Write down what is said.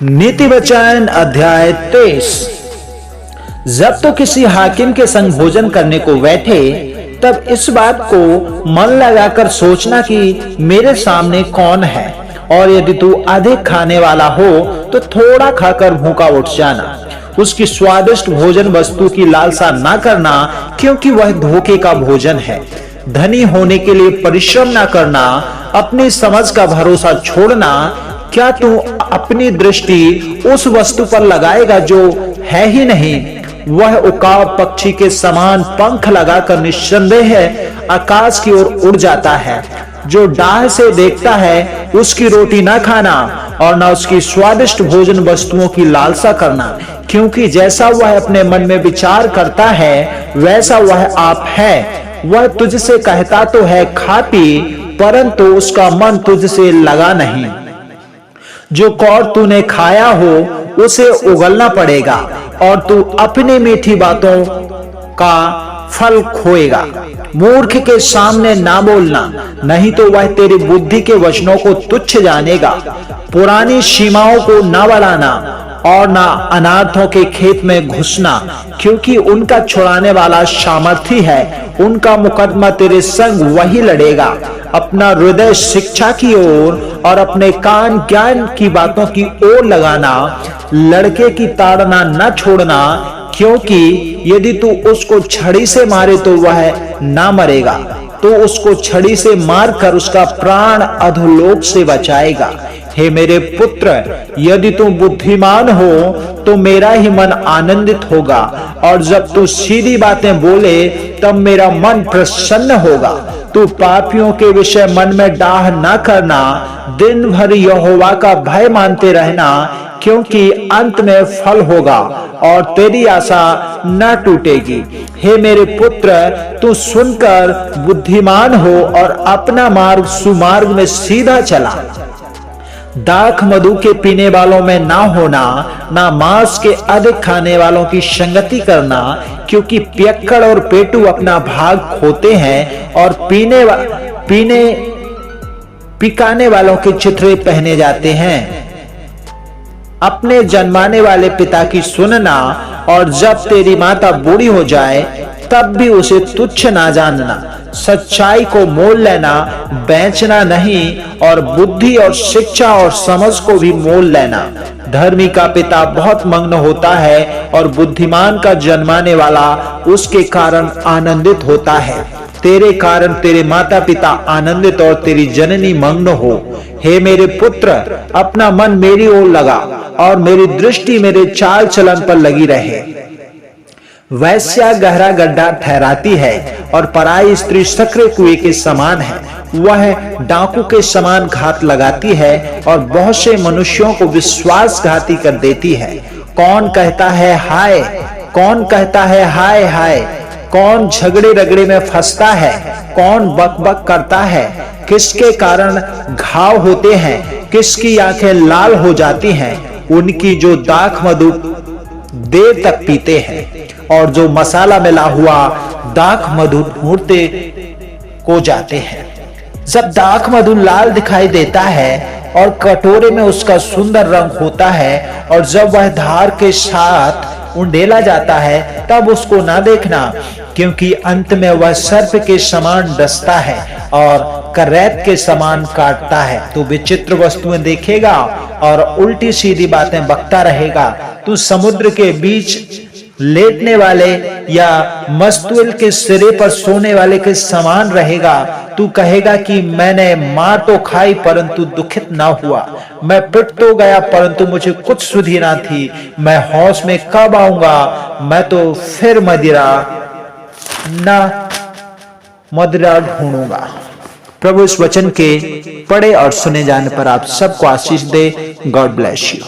नीति वचन अध्याय 23। जब तो किसी हाकिम के संग भोजन करने को बैठे, तब इस बात को मन लगाकर सोचना कि मेरे सामने कौन है, और यदि तू अधिक खाने वाला हो तो थोड़ा खाकर भूखा उठ जाना। उसकी स्वादिष्ट भोजन वस्तु की लालसा ना करना, क्योंकि वह धोखे का भोजन है। धनी होने के लिए परिश्रम ना करना, अपनी समझ का भरोसा छोड़ना। क्या तू अपनी दृष्टि उस वस्तु पर लगाएगा जो है ही नहीं? वह उकाब पक्षी के समान पंख लगाकर निस्संदेह आकाश की ओर उड़ जाता है। जो डाह से देखता है उसकी रोटी ना खाना, और न उसकी स्वादिष्ट भोजन वस्तुओं की लालसा करना, क्योंकि जैसा वह अपने मन में विचार करता है वैसा वह आप है। वह तुझसे कहता तो है खा पी, परंतु उसका मन तुझसे लगा नहीं। जो कौर तूने खाया हो उसे उगलना पड़ेगा, और तू अपनी मीठी बातों का फल खोएगा। मूर्ख के सामने ना बोलना, नहीं तो वह तेरी बुद्धि के वचनों को तुच्छ जानेगा। पुरानी सीमाओं को ना बढ़ाना, और ना अनाथों के खेत में घुसना, क्योंकि उनका छुड़ाने वाला सामर्थी है। उनका मुकदमा तेरे संग वही लड़ेगा। अपना हृदय शिक्षा की ओर और अपने कान ज्ञान की बातों की ओर लगाना। लड़के की ताड़ना न छोड़ना, क्योंकि यदि तू उसको छड़ी से मारे तो वह ना मरेगा, तो उसको छड़ी से मारकर उसका प्राण अधोलोक से बचाएगा। हे मेरे पुत्र, यदि तू बुद्धिमान हो तो मेरा ही मन आनंदित होगा, और जब तू सीधी बातें बोले तब मेरा मन प्रसन्न होगा। तू पापियों के विषय मन में डाह ना करना, दिन भर यहोवा का भय मानते रहना, क्योंकि अंत में फल होगा और तेरी आशा न टूटेगी। हे मेरे पुत्र, तू सुनकर बुद्धिमान हो और अपना मार्ग सुमार्ग में सीधा चला। दाख मधु के पीने वालों में ना होना, ना मांस के अधिक खाने वालों की संगति करना, क्योंकि पियक्कड़ और पेटू अपना भाग खोते हैं, और पिकाने वालों के चिथड़े पहने जाते हैं। अपने जन्माने वाले पिता की सुनना, और जब तेरी माता बूढ़ी हो जाए तब भी उसे तुच्छ ना जानना। सच्चाई को मोल लेना, बेचना नहीं, और बुद्धि और शिक्षा और समझ को भी मोल लेना। धर्मी का पिता बहुत मग्न होता है, और बुद्धिमान का जन्माने वाला उसके कारण आनंदित होता है। तेरे कारण तेरे माता पिता आनंदित और तेरी जननी मग्न हो। हे मेरे पुत्र, अपना मन मेरी ओर लगा, और मेरी दृष्टि मेरे चाल चलन पर लगी रहे। वैश्या गहरा गड्ढा ठहराती है, और पराई स्त्री सक्रिय कुएं के समान है। वह डाकू के समान घात लगाती है, और बहुत से मनुष्यों को विश्वासघाती कर देती है। कौन कहता है हाय, कौन कहता है हाय हाय? कौन झगड़े रगड़े में फंसता है? कौन बकबक करता है? किसके कारण घाव होते हैं? किसकी आंखें लाल हो जाती हैं? उनकी जो दाख मधु देर तक पीते हैं, और जो मसाला मिला हुआ दाख मधु ढूंढते को जाते हैं। जब दाख मधु लाल दिखाई देता है और कटोरे में उसका सुंदर रंग होता है, और जब वह धार के साथ उंडेला जाता है तब उसको ना देखना, क्योंकि अंत में वह सर्प के समान डसता है और करैत के समान काटता है। तू विचित्र वस्तुएं देखेगा और उल्टी सीधी बातें बकता रहेगा। तू समुद्र के बीच लेटने वाले या मस्तूल के सिरे पर सोने वाले के समान रहेगा। तू कहेगा कि मैंने मार तो खाई परंतु दुखित ना हुआ, मैं पिट तो गया परंतु मुझे कुछ सुधि ना थी। मैं होश में कब आऊंगा? मैं तो फिर मदिरा ढूंढूंगा। प्रभु इस वचन के पढ़े और सुने जाने पर आप सबको आशीष दे। God bless you.